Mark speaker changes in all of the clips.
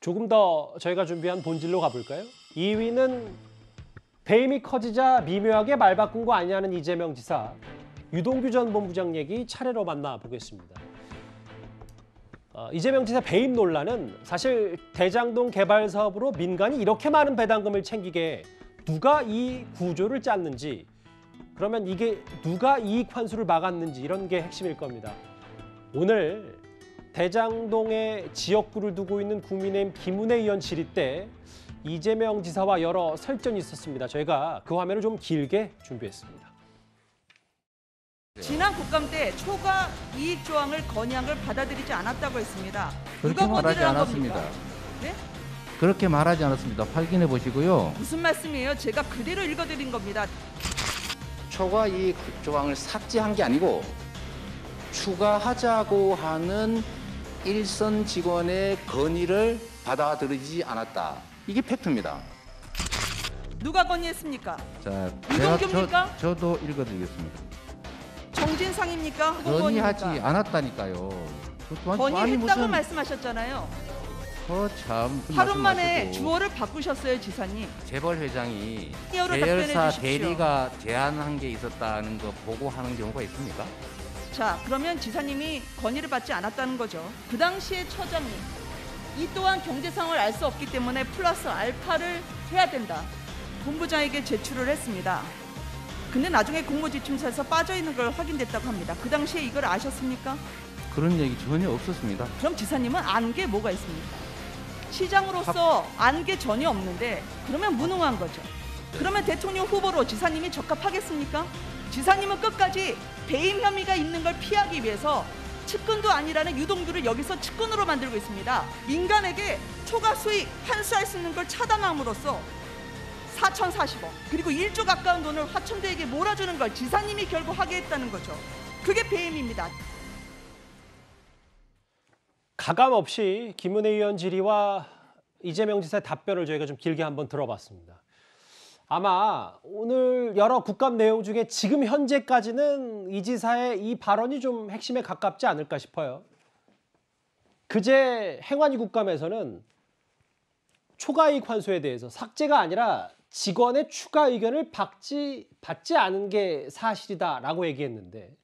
Speaker 1: 조금 더 저희가 준비한 본질로 가볼까요? 2위는 배임이 커지자 미묘하게 말 바꾼 거 아니냐는 이재명 지사. 유동규 전 본부장 얘기 차례로 만나보겠습니다. 이재명 지사 배임 논란은 사실 대장동 개발 사업으로 민간이 이렇게 많은 배당금을 챙기게 누가 이 구조를 짰는지, 그러면 이게 누가 이익 환수를 막았는지 이런 게 핵심일 겁니다. 오늘 대장동에 지역구를 두고 있는 국민의힘 김은혜 의원 질의 때 이재명 지사와 여러 설전이 있었습니다. 저희가 그 화면을 좀 길게 준비했습니다.
Speaker 2: 지난 국감 때 초과 이익 조항을 건의한 걸 받아들이지 않았다고 했습니다.
Speaker 3: 그렇게 말하지 않았습니다.
Speaker 2: 네?
Speaker 3: 그렇게 말하지 않았습니다. 확인해 보시고요.
Speaker 2: 무슨 말씀이에요? 제가 그대로 읽어드린 겁니다.
Speaker 4: 초과 이익 조항을 삭제한 게 아니고 추가하자고 하는 일선 직원의 건의를 받아들이지 않았다. 이게 팩트입니다.
Speaker 2: 누가 건의했습니까?
Speaker 3: 자,
Speaker 2: 유동규입니까?
Speaker 3: 저도 읽어드리겠습니다.
Speaker 2: 정진상입니까?
Speaker 3: 건의하지
Speaker 2: 홍보원입니까?
Speaker 3: 않았다니까요.
Speaker 2: 건의했다고 말씀하셨잖아요.
Speaker 3: 참
Speaker 2: 하루 만에 주어를 바꾸셨어요, 지사님.
Speaker 3: 재벌 회장이
Speaker 2: 답변해
Speaker 3: 계열사
Speaker 2: 주십시오.
Speaker 3: 대리가 제안한 게 있었다는 거 보고하는 경우가 있습니까?
Speaker 2: 자, 그러면 지사님이 건의를 받지 않았다는 거죠. 그 당시에 처장님, 이 또한 경제 상황을 알 수 없기 때문에 플러스 알파를 해야 된다. 본부장에게 제출을 했습니다. 근데 나중에 공모지침서에서 빠져있는 걸 확인됐다고 합니다. 그 당시에 이걸 아셨습니까?
Speaker 3: 그런 얘기 전혀 없었습니다.
Speaker 2: 그럼 지사님은 안 게 뭐가 있습니까? 시장으로서 안 게 전혀 없는데 그러면 무능한 거죠. 그러면 대통령 후보로 지사님이 적합하겠습니까? 지사님은 끝까지 배임 혐의가 있는 걸 피하기 위해서 측근도 아니라는 유동규를 여기서 측근으로 만들고 있습니다. 민간에게 초과 수익 환수할 수 있는 걸 차단함으로써 4,040억 그리고 1조 가까운 돈을 화천대에게 몰아주는 걸 지사님이 결국 하게 했다는 거죠. 그게 배임입니다.
Speaker 1: 가감없이 김은혜 의원 질의와 이재명 지사의 답변을 저희가 좀 길게 한번 들어봤습니다. 아마 오늘 여러 국감 내용 중에 지금 현재까지는 이 지사의 이 발언이 좀 핵심에 가깝지 않을까 싶어요. 그제 행안위 국감에서는 초과이익 환수에 대해서 삭제가 아니라 직원의 추가 의견을 받지 않은 게 사실이다라고 얘기했는데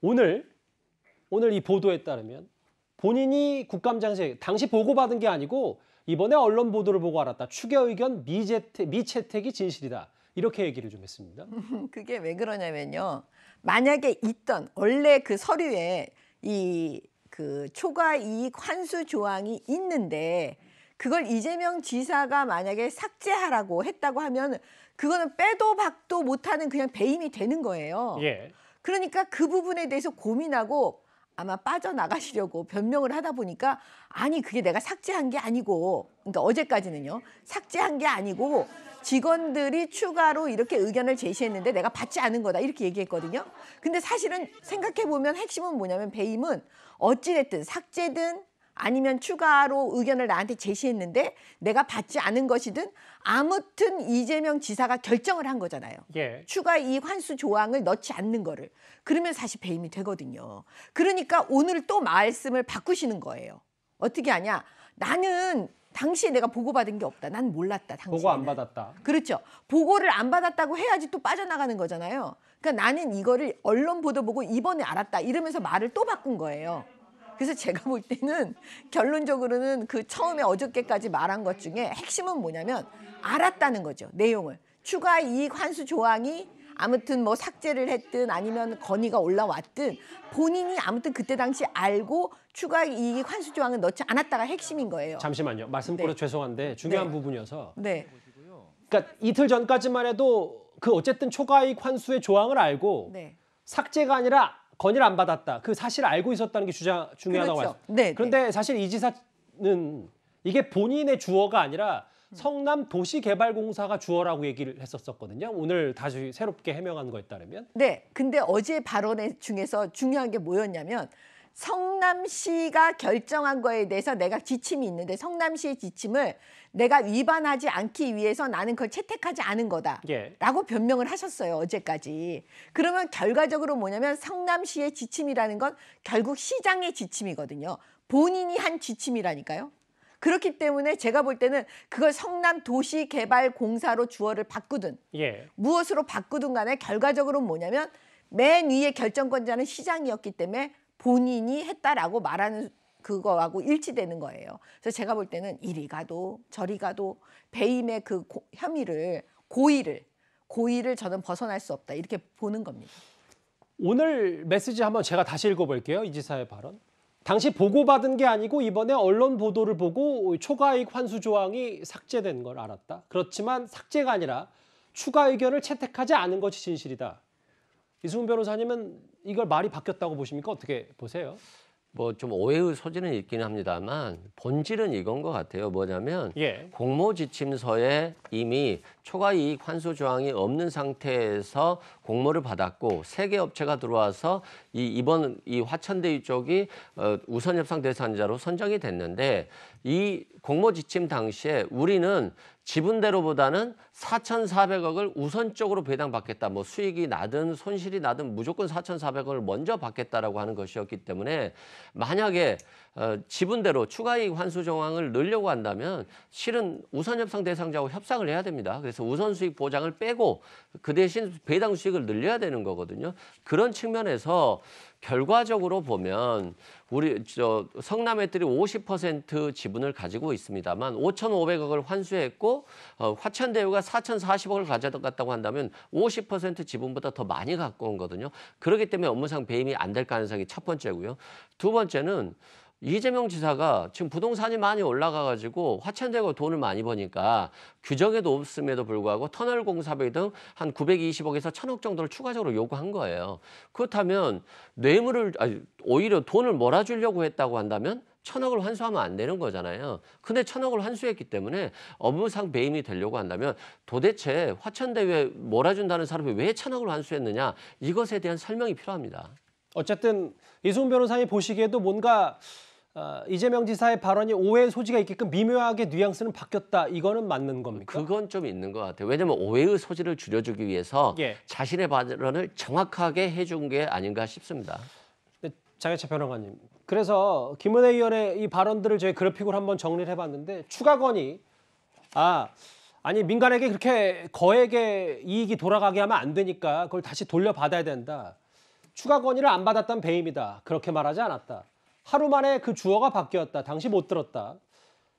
Speaker 1: 오늘 이 보도에 따르면 본인이 국감장소에 당시 보고받은 게 아니고 이번에 언론 보도를 보고 알았다. 추가 의견 미채택이 진실이다. 이렇게 얘기를 좀 했습니다.
Speaker 5: 그게 왜 그러냐면요. 만약에 있던 원래 그 서류에 이 그 초과 이익 환수 조항이 있는데 그걸 이재명 지사가 만약에 삭제하라고 했다고 하면 그거는 빼도 박도 못하는 그냥 배임이 되는 거예요.
Speaker 1: 예.
Speaker 5: 그러니까 그 부분에 대해서 고민하고 아마 빠져나가시려고 변명을 하다 보니까 아니 그게 내가 삭제한 게 아니고 그러니까 어제까지는요. 삭제한 게 아니고 직원들이 추가로 이렇게 의견을 제시했는데 내가 받지 않은 거다 이렇게 얘기했거든요. 근데 사실은 생각해보면 핵심은 뭐냐면 배임은 어찌됐든 삭제든 아니면 추가로 의견을 나한테 제시했는데 내가 받지 않은 것이든 아무튼 이재명 지사가 결정을 한 거잖아요.
Speaker 1: 예.
Speaker 5: 추가 이익 환수 조항을 넣지 않는 거를. 그러면 사실 배임이 되거든요. 그러니까 오늘 또 말씀을 바꾸시는 거예요. 어떻게 하냐. 나는 당시에 내가 보고받은 게 없다. 난 몰랐다. 당시에는.
Speaker 1: 보고 안 받았다.
Speaker 5: 그렇죠. 보고를 안 받았다고 해야지 또 빠져나가는 거잖아요. 그러니까 나는 이거를 언론 보도 보고 이번에 알았다. 이러면서 말을 또 바꾼 거예요. 그래서 제가 볼 때는 결론적으로는 그 처음에 어저께까지 말한 것 중에 핵심은 뭐냐면 알았다는 거죠. 내용을. 추가 이익 환수 조항이 아무튼 뭐 삭제를 했든 아니면 건의가 올라왔든 본인이 아무튼 그때 당시 알고 추가 이익 환수 조항을 넣지 않았다가 핵심인 거예요.
Speaker 1: 잠시만요. 말씀 꼬려
Speaker 5: 네.
Speaker 1: 죄송한데 중요한
Speaker 5: 네.
Speaker 1: 부분이어서.
Speaker 5: 네.
Speaker 1: 그러니까 이틀 전까지만 해도 그 어쨌든 초과이익 환수의 조항을 알고
Speaker 5: 네.
Speaker 1: 삭제가 아니라 건의를 안 받았다. 그 사실을 알고 있었다는 게 중요하다고
Speaker 5: 그렇죠.
Speaker 1: 말씀.
Speaker 5: 네,
Speaker 1: 그런데 사실 이 지사는 이게 본인의 주어가 아니라 성남 도시개발공사가 주어라고 얘기를 했었거든요. 오늘 다시 새롭게 해명한 거에 따르면.
Speaker 5: 네. 근데 어제 발언 중에서 중요한 게 뭐였냐면 성남시가 결정한 거에 대해서 내가 지침이 있는데 성남시의 지침을 내가 위반하지 않기 위해서 나는 그걸 채택하지 않은 거다.
Speaker 1: 예.
Speaker 5: 라고 변명을 하셨어요. 어제까지. 그러면 결과적으로 뭐냐면 성남시의 지침이라는 건 결국 시장의 지침이거든요. 본인이 한 지침이라니까요. 그렇기 때문에 제가 볼 때는 그걸 성남도시개발공사로 주어를 바꾸든
Speaker 1: 예.
Speaker 5: 무엇으로 바꾸든 간에 결과적으로는 뭐냐면 맨 위에 결정권자는 시장이었기 때문에 본인이 했다라고 말하는 그거하고 일치되는 거예요. 그래서 제가 볼 때는 이리 가도 저리 가도 배임의 그 혐의를 고의를 저는 벗어날 수 없다 이렇게 보는 겁니다.
Speaker 1: 오늘 메시지 한번 제가 다시 읽어볼게요. 이 지사의 발언. 당시 보고받은 게 아니고 이번에 언론 보도를 보고 초과이익 환수 조항이 삭제된 걸 알았다. 그렇지만 삭제가 아니라 추가 의견을 채택하지 않은 것이 진실이다. 이승훈 변호사님은 이걸 말이 바뀌었다고 보십니까? 어떻게 보세요?
Speaker 6: 뭐 좀 오해의 소지는 있긴 합니다만 본질은 이건 것 같아요. 뭐냐면
Speaker 1: 예.
Speaker 6: 공모지침서에 이미 초과이익 환수 조항이 없는 상태에서 공모를 받았고 3개 업체가 들어와서 이번 화천대유 쪽이 우선 협상 대상자로 선정이 됐는데 이 공모지침 당시에 우리는 지분대로보다는 4,400억을 우선적으로 배당받겠다. 뭐 수익이 나든 손실이 나든 무조건 4,400억을 먼저 받겠다라고 하는 것이었기 때문에 만약에 지분대로 추가이익 환수 조항을 넣으려고 한다면 실은 우선협상 대상자하고 협상을 해야 됩니다. 그래서 우선수익 보장을 빼고 그 대신 배당 수익을 늘려야 되는 거거든요. 그런 측면에서 결과적으로 보면 우리 성남의들이 50% 지분을 가지고 있습니다만 5,500억을 환수했고 화천대유가 4,040억을 가져갔다고 한다면 50% 지분보다 더 많이 갖고 온 거거든요. 그렇기 때문에 업무상 배임이 안 될 가능성이 첫 번째고요. 두 번째는 이재명 지사가 지금 부동산이 많이 올라가가지고 화천대유가 돈을 많이 버니까 규정에도 없음에도 불구하고 터널 공사비 등 한 920억에서 1,000억 정도를 추가적으로 요구한 거예요. 그렇다면 오히려 돈을 몰아주려고 했다고 한다면 1,000억을 환수하면 안 되는 거잖아요. 근데 1,000억을 환수했기 때문에 업무상 배임이 되려고 한다면 도대체 화천대유에 몰아준다는 사람이 왜 1,000억을 환수했느냐 이것에 대한 설명이 필요합니다.
Speaker 1: 어쨌든 이승훈 변호사님 보시기에도 뭔가 이재명 지사의 발언이 오해의 소지가 있게끔 미묘하게 뉘앙스는 바뀌었다. 이거는 맞는 겁니까?
Speaker 6: 그건 좀 있는 것 같아요. 왜냐하면 오해의 소지를 줄여주기 위해서
Speaker 1: 예.
Speaker 6: 자신의 발언을 정확하게 해준 게 아닌가 싶습니다.
Speaker 1: 네, 장혜철 변호사님. 그래서 김은혜 의원의 이 발언들을 저희 그래픽으로 한번 정리를 해봤는데 추가 건의 아니 민간에게 그렇게 거액의 이익이 돌아가게 하면 안 되니까 그걸 다시 돌려받아야 된다. 추가 건의를 안 받았다면 배임이다. 그렇게 말하지 않았다. 하루 만에 그 주어가 바뀌었다. 당시 못 들었다.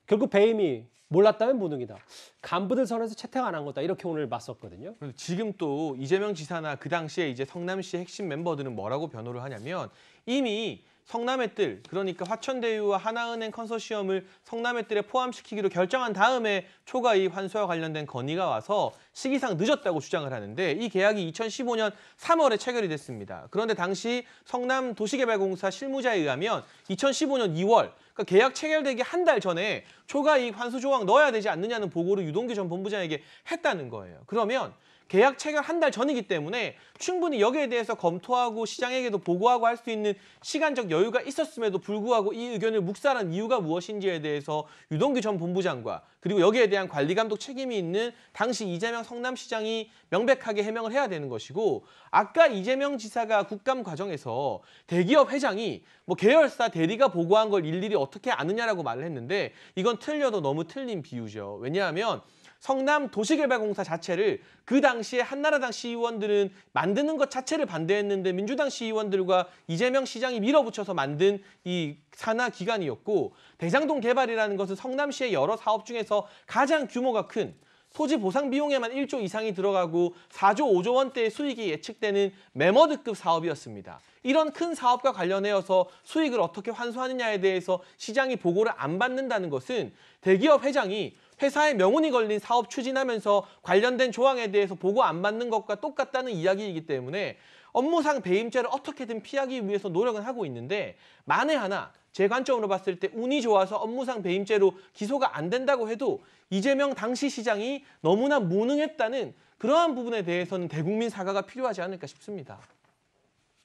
Speaker 1: 결국 배임이 몰랐다면 무능이다. 간부들 선에서 채택 안 한 거다. 이렇게 오늘 맞섰거든요.
Speaker 7: 지금 또 이재명 지사나 그 당시에 이제 성남시 핵심 멤버들은 뭐라고 변호를 하냐면 이미 성남의 뜰, 그러니까 화천대유와 하나은행 컨소시엄을 성남의 뜰에 포함시키기로 결정한 다음에 초과이익 환수와 관련된 건의가 와서 시기상 늦었다고 주장을 하는데 이 계약이 2015년 3월에 체결이 됐습니다. 그런데 당시 성남도시개발공사 실무자에 의하면 2015년 2월, 그러니까 계약 체결되기 한 달 전에 초과이익 환수 조항 넣어야 되지 않느냐는 보고를 유동규 전 본부장에게 했다는 거예요. 그러면 계약 체결 한 달 전이기 때문에 충분히 여기에 대해서 검토하고 시장에게도 보고하고 할 수 있는 시간적 여유가 있었음에도 불구하고 이 의견을 묵살한 이유가 무엇인지에 대해서 유동규 전 본부장과 그리고 여기에 대한 관리감독 책임이 있는 당시 이재명 성남시장이 명백하게 해명을 해야 되는 것이고 아까 이재명 지사가 국감 과정에서 대기업 회장이 뭐 계열사 대리가 보고한 걸 일일이 어떻게 아느냐라고 말을 했는데 이건 틀려도 너무 틀린 비유죠. 왜냐하면 성남도시개발공사 자체를 그 당시에 한나라당 시의원들은 만드는 것 자체를 반대했는데 민주당 시의원들과 이재명 시장이 밀어붙여서 만든 이 산하 기관이었고 대장동 개발이라는 것은 성남시의 여러 사업 중에서 가장 규모가 큰 토지 보상 비용에만 1조 이상이 들어가고 4조 5조 원대의 수익이 예측되는 매머드급 사업이었습니다. 이런 큰 사업과 관련해서 수익을 어떻게 환수하느냐에 대해서 시장이 보고를 안 받는다는 것은 대기업 회장이 회사의 명운이 걸린 사업 추진하면서 관련된 조항에 대해서 보고 안 받는 것과 똑같다는 이야기이기 때문에 업무상 배임죄를 어떻게든 피하기 위해서 노력은 하고 있는데 만에 하나 제 관점으로 봤을 때 운이 좋아서 업무상 배임죄로 기소가 안 된다고 해도 이재명 당시 시장이 너무나 무능했다는 그러한 부분에 대해서는 대국민 사과가 필요하지 않을까 싶습니다.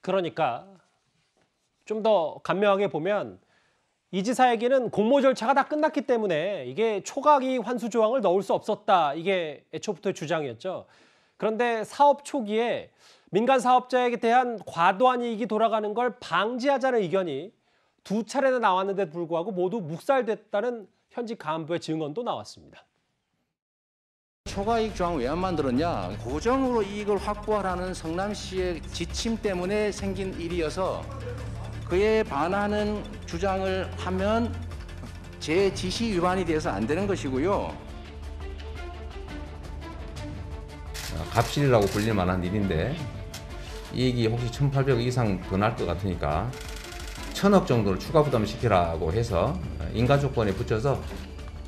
Speaker 1: 그러니까 좀 더 간명하게 보면 이 지사에게는 공모 절차가 다 끝났기 때문에 이게 초과이익 환수 조항을 넣을 수 없었다. 이게 애초부터의 주장이었죠. 그런데 사업 초기에 민간 사업자에게 대한 과도한 이익이 돌아가는 걸 방지하자는 의견이 2차례나 나왔는데도 불구하고 모두 묵살됐다는 현직 간부의 증언도 나왔습니다.
Speaker 4: 초과이익 조항 왜 안 만들었냐? 고정으로 이익을 확보하라는 성남시의 지침 때문에 생긴 일이어서 그에 반하는 주장을 하면 제 지시 위반이 돼서 안 되는 것이고요.
Speaker 8: 갑질이라고 불릴 만한 일인데 이익이 혹시 1,800억 이상 더 날 것 같으니까 1,000억 정도를 추가 부담시키라고 해서 인가 조건에 붙여서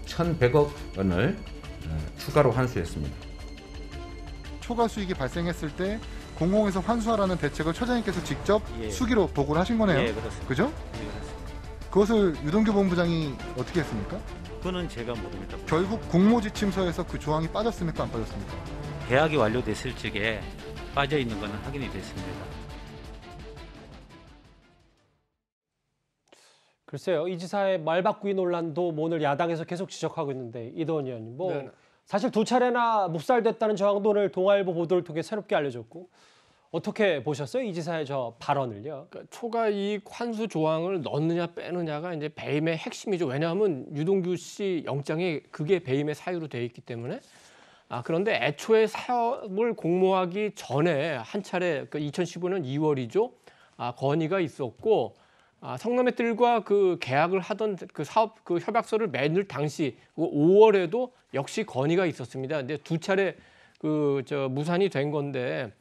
Speaker 8: 1,100억 원을 추가로 환수했습니다.
Speaker 9: 초과 수익이 발생했을 때 공공에서 환수하라는 대책을 처장님께서 직접 수기로 보고를 하신 거네요.
Speaker 10: 예, 그렇습니다.
Speaker 9: 그죠?
Speaker 10: 예, 그렇습니다.
Speaker 9: 그것을 유동규 본부장이 어떻게 했습니까?
Speaker 10: 그거는 제가 모릅니다.
Speaker 9: 결국 공모지침서에서 그 조항이 빠졌습니까? 안 빠졌습니까?
Speaker 10: 계약이 완료됐을 적에 빠져 있는 것은 확인이 됐습니다.
Speaker 1: 글쎄요, 이 지사의 말 바꾸기 논란도 뭐 오늘 야당에서 계속 지적하고 있는데 이도원 의원님, 뭐
Speaker 7: 네.
Speaker 1: 사실 2차례나 묵살됐다는 정황도 오늘 동아일보 보도를 통해 새롭게 알려졌고 어떻게 보셨어요? 이 지사의 저 발언을요?
Speaker 11: 그러니까 초과이익 환수 조항을 넣느냐 빼느냐가 이제 배임의 핵심이죠. 왜냐하면 유동규 씨 영장에 그게 배임의 사유로 돼 있기 때문에. 그런데 애초에 사업을 공모하기 전에 한 차례 2015년 2월이죠. 건의가 있었고 성남의 뜰과 그 계약을 하던 그 사업 그 협약서를 맺을 당시 5월에도 역시 건의가 있었습니다. 근데 두 차례 무산이 된 건데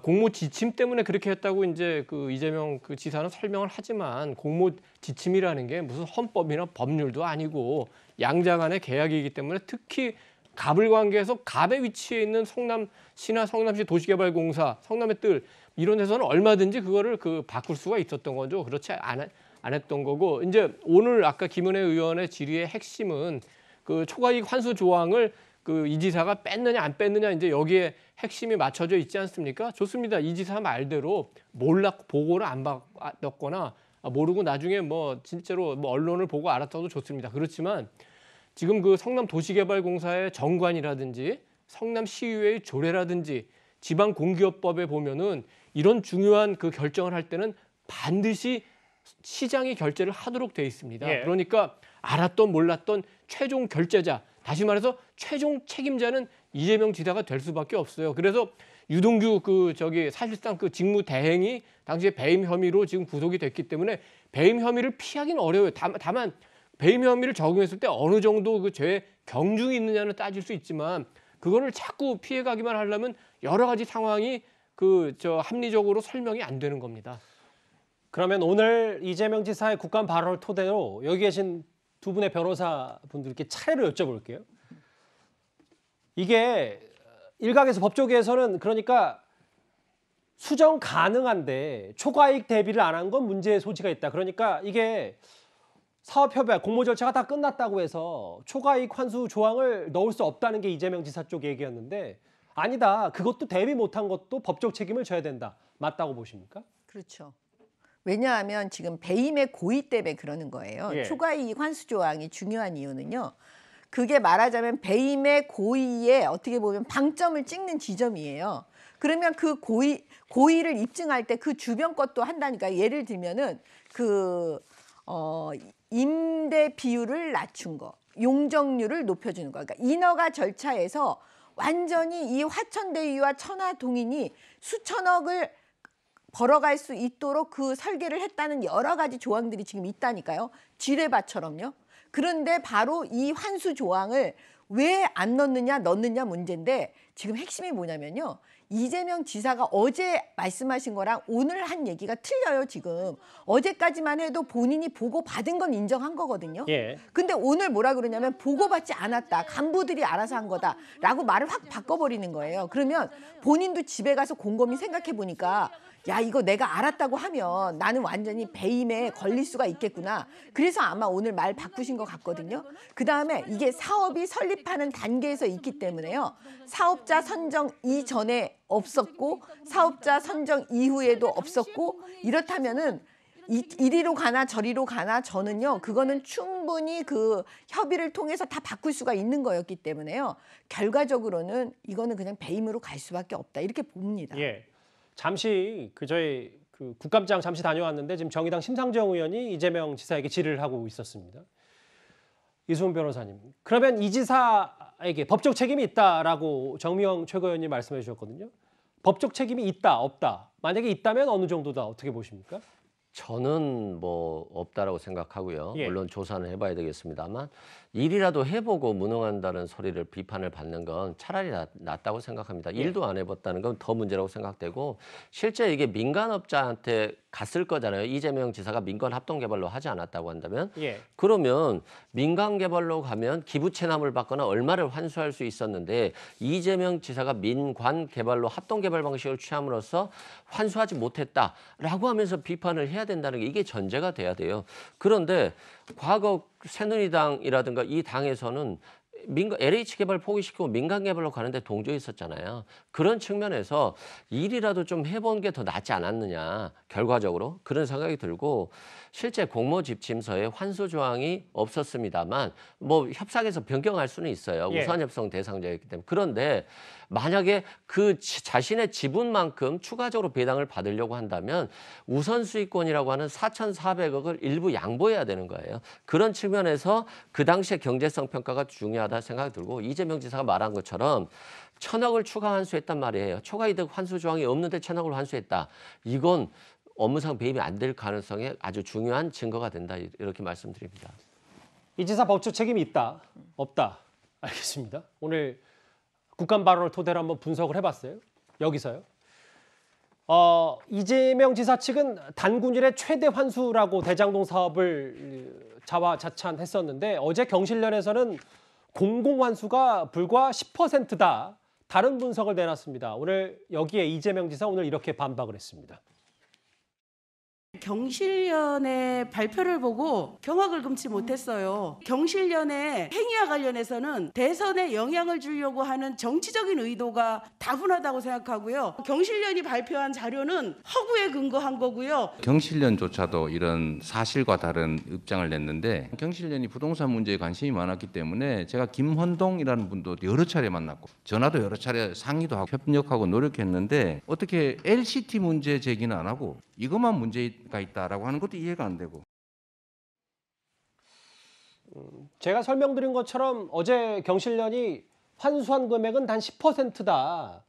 Speaker 11: 공모 지침 때문에 그렇게 했다고 이제 그 이재명 그 지사는 설명을 하지만 공모 지침이라는 게 무슨 헌법이나 법률도 아니고 양자 간의 계약이기 때문에 특히 갑을 관계에서 갑의 위치에 있는 성남시나 성남시 도시개발공사, 성남의 뜰 이런 데서는 얼마든지 그거를 바꿀 수가 있었던 거죠. 그렇지 안 했던 거고 이제 오늘 아까 김은혜 의원의 질의의 핵심은 그 초과이익 환수 조항을 이 지사가 뺐느냐 안 뺐느냐 이제 여기에 핵심이 맞춰져 있지 않습니까? 좋습니다. 이 지사 말대로 몰랐고 보고를 안 받았거나 모르고 나중에 뭐 진짜로 뭐 언론을 보고 알았다도 좋습니다. 그렇지만 지금 그 성남 도시개발공사의 정관이라든지 성남시의회의 조례라든지 지방공기업법에 보면은 이런 중요한 그 결정을 할 때는 반드시 시장이 결재를 하도록 돼 있습니다.
Speaker 1: 예.
Speaker 11: 그러니까 알았던 몰랐던 최종 결재자, 다시 말해서 최종 책임자는 이재명 지사가 될 수밖에 없어요. 그래서 유동규 사실상 그 직무 대행이 당시에 배임 혐의로 지금 구속이 됐기 때문에 배임 혐의를 피하기는 어려워요. 다만 배임 혐의를 적용했을 때 어느 정도 그 죄의 경중이 있느냐는 따질 수 있지만 그거를 자꾸 피해가기만 하려면 여러 가지 상황이 합리적으로 설명이 안 되는 겁니다.
Speaker 1: 그러면 오늘 이재명 지사의 국감 발언을 토대로 여기 계신 두 분의 변호사분들께 차례로 여쭤볼게요. 이게 일각에서 법조계에서는 그러니까 수정 가능한데 초과이익 대비를 안 한 건 문제의 소지가 있다. 그러니까 이게 사업협약, 공모 절차가 다 끝났다고 해서 초과이익 환수 조항을 넣을 수 없다는 게 이재명 지사 쪽 얘기였는데 아니다. 그것도 대비 못한 것도 법적 책임을 져야 된다. 맞다고 보십니까?
Speaker 5: 그렇죠. 왜냐하면 지금 배임의 고의 때문에 그러는 거예요.
Speaker 1: 예.
Speaker 5: 초과이익 환수 조항이 중요한 이유는요. 그게 말하자면 배임의 고의에 어떻게 보면 방점을 찍는 지점이에요. 그러면 그 고의를 입증할 때 그 주변 것도 한다니까. 예를 들면은 임대 비율을 낮춘 거, 용적률을 높여주는 거. 그러니까 인허가 절차에서 완전히 이 화천대유와 천화동인이 수천억을 벌어갈 수 있도록 그 설계를 했다는 여러 가지 조항들이 지금 있다니까요. 지뢰밭처럼요. 그런데 바로 이 환수 조항을 왜 안 넣느냐 문제인데 지금 핵심이 뭐냐면요. 이재명 지사가 어제 말씀하신 거랑 오늘 한 얘기가 틀려요. 지금 어제까지만 해도 본인이 보고받은 건 인정한 거거든요.
Speaker 1: 예.
Speaker 5: 근데 오늘 뭐라 그러냐면 보고받지 않았다. 간부들이 알아서 한 거다라고 말을 확 바꿔버리는 거예요. 그러면 본인도 집에 가서 곰곰이 생각해 보니까 야 이거 내가 알았다고 하면 나는 완전히 배임에 걸릴 수가 있겠구나. 그래서 아마 오늘 말 바꾸신 것 같거든요. 그다음에 이게 사업이 설립하는 단계에서 있기 때문에요. 사업자 선정 이전에 없었고 사업자 선정 이후에도 없었고 이렇다면은 이리로 가나 저리로 가나 저는요. 그거는 충분히 그 협의를 통해서 다 바꿀 수가 있는 거였기 때문에요. 결과적으로는 이거는 그냥 배임으로 갈 수밖에 없다. 이렇게 봅니다.
Speaker 1: 예. 잠시 저희 국감장 잠시 다녀왔는데 지금 정의당 심상정 의원이 이재명 지사에게 질의를 하고 있었습니다. 이수훈 변호사님. 그러면 이 지사에게 법적 책임이 있다라고 정미영 최고위원님 말씀해 주셨거든요. 법적 책임이 있다, 없다. 만약에 있다면 어느 정도다 어떻게 보십니까?
Speaker 6: 저는 뭐 없다라고 생각하고요.
Speaker 1: 예.
Speaker 6: 물론 조사는 해봐야 되겠습니다만 일이라도 해보고 무능한다는 소리를 비판을 받는 건 차라리 낫다고 생각합니다. 일도 안 해봤다는 건 더 문제라고 생각되고 실제 이게 민간업자한테 갔을 거잖아요. 이재명 지사가 민간 합동개발로 하지 않았다고 한다면
Speaker 1: 예.
Speaker 6: 그러면 민간개발로 가면 기부채납을 받거나 얼마를 환수할 수 있었는데 이재명 지사가 민관개발로 합동개발 방식을 취함으로써 환수하지 못했다라고 하면서 비판을 해야 된다는 게 이게 전제가 돼야 돼요. 그런데 과거 새누리당이라든가 이 당에서는 LH 개발 포기시키고 민간 개발로 가는데 동조했었잖아요. 그런 측면에서 일이라도 좀 해본 게 더 낫지 않았느냐 결과적으로 그런 생각이 들고 실제 공모 집침서에 환수 조항이 없었습니다만 뭐 협상에서 변경할 수는 있어요.
Speaker 1: 예.
Speaker 6: 우선 협상 대상자였기 때문에 그런데 만약에 그 자신의 지분만큼 추가적으로 배당을 받으려고 한다면 우선수익권이라고 하는 4,400억을 일부 양보해야 되는 거예요. 그런 측면에서 그 당시에 경제성 평가가 중요하다 생각이 들고 이재명 지사가 말한 것처럼 1,000억을 추가 환수했단 말이에요. 초과이득 환수 조항이 없는데 1,000억을 환수했다. 이건 업무상 배임이 안 될 가능성에 아주 중요한 증거가 된다. 이렇게 말씀드립니다.
Speaker 1: 이 지사 법적 책임이 있다, 없다. 알겠습니다. 오늘 국감 발언을 토대로 한번 분석을 해봤어요. 여기서요. 이재명 지사 측은 단군일의 최대 환수라고 대장동 사업을 자화자찬했었는데 어제 경실련에서는 공공환수가 불과 10%다. 다른 분석을 내놨습니다. 오늘 여기에 이재명 지사 오늘 이렇게 반박을 했습니다.
Speaker 12: 경실련의 발표를 보고 경악을 금치 못했어요. 경실련의 행위와 관련해서는 대선에 영향을 주려고 하는 정치적인 의도가 다분하다고 생각하고요. 경실련이 발표한 자료는 허구에 근거한 거고요.
Speaker 4: 경실련조차도 이런 사실과 다른 입장을 냈는데 경실련이 부동산 문제에 관심이 많았기 때문에 제가 김헌동이라는 분도 여러 차례 만났고 전화도 여러 차례 상의도 하고 협력하고 노력했는데 어떻게 LCT 문제 제기는 안 하고 이것만 문제가 있다라고 하는 것도 이해가 안 되고.
Speaker 1: 제가 설명드린 것처럼 어제 경실련이 환수한 금액은 단 10%다.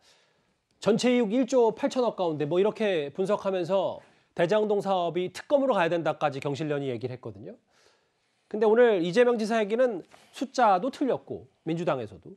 Speaker 1: 전체 이익 1조 8천억 가운데 뭐 이렇게 분석하면서 대장동 사업이 특검으로 가야 된다까지 경실련이 얘기를 했거든요. 근데 오늘 이재명 지사 얘기는 숫자도 틀렸고 민주당에서도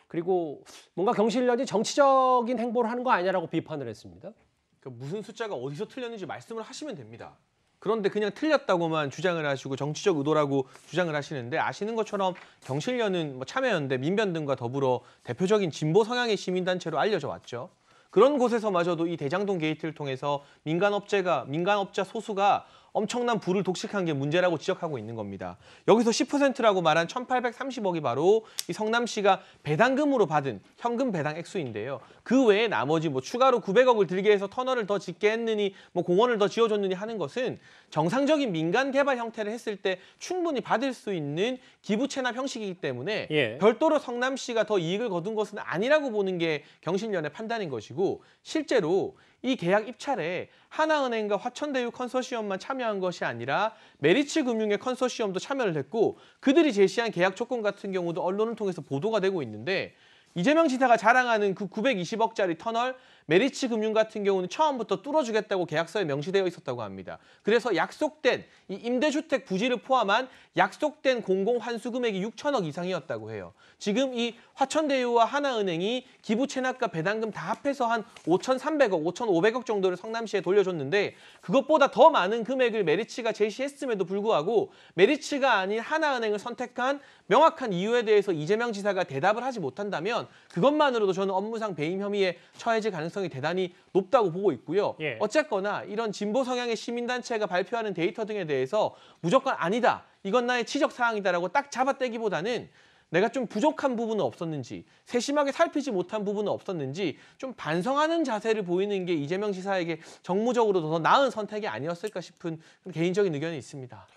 Speaker 1: 그리고 뭔가 경실련이 정치적인 행보를 하는 거 아니냐라고 비판을 했습니다.
Speaker 7: 그러니까 무슨 숫자가 어디서 틀렸는지 말씀을 하시면 됩니다. 그런데 그냥 틀렸다고만 주장을 하시고 정치적 의도라고 주장을 하시는데 아시는 것처럼 경실련은 뭐 참여연대, 민변 등과 더불어 대표적인 진보 성향의 시민단체로 알려져 왔죠. 그런 곳에서마저도 이 대장동 게이트를 통해서 민간업자 소수가 엄청난 부를 독식한 게 문제라고 지적하고 있는 겁니다. 여기서 10%라고 말한 1,830억이 바로 이 성남시가 배당금으로 받은 현금 배당 액수인데요. 그 외에 나머지 뭐 추가로 900억을 들게 해서 터널을 더 짓게 했느니 뭐 공원을 더 지어줬느니 하는 것은 정상적인 민간 개발 형태를 했을 때 충분히 받을 수 있는 기부 체납 형식이기 때문에 별도로 성남시가 더 이익을 거둔 것은 아니라고 보는 게 경실련의 판단인 것이고 실제로 이 계약 입찰에 하나은행과 화천대유 컨소시엄만 참여한 것이 아니라 메리츠금융의 컨소시엄도 참여를 했고 그들이 제시한 계약 조건 같은 경우도 언론을 통해서 보도가 되고 있는데 이재명 지사가 자랑하는 그 920억짜리 터널 메리츠금융 같은 경우는 처음부터 뚫어주겠다고 계약서에 명시되어 있었다고 합니다. 그래서 약속된 이 임대주택 부지를 포함한 약속된 공공환수 금액이 6천억 이상이었다고 해요. 지금 이 화천대유와 하나은행이 기부 체납과 배당금 다 합해서 한 5,300억, 5,500억 정도를 성남시에 돌려줬는데 그것보다 더 많은 금액을 메리츠가 제시했음에도 불구하고 메리츠가 아닌 하나은행을 선택한 명확한 이유에 대해서 이재명 지사가 대답을 하지 못한다면 그것만으로도 저는 업무상 배임 혐의에 처해질 가능성이 대단히 높다고 보고 있고요. 어쨌거나 이런 진보 성향의 시민단체가 발표하는 데이터 등에 대해서 무조건 아니다, 이건 나의 지적사항이다라고 딱 잡아떼기보다는 내가 좀 부족한 부분은 없었는지, 세심하게 살피지 못한 부분은 없었는지 좀 반성하는 자세를 보이는 게 이재명 지사에게 정무적으로 더 나은 선택이 아니었을까 싶은 개인적인 의견이 있습니다.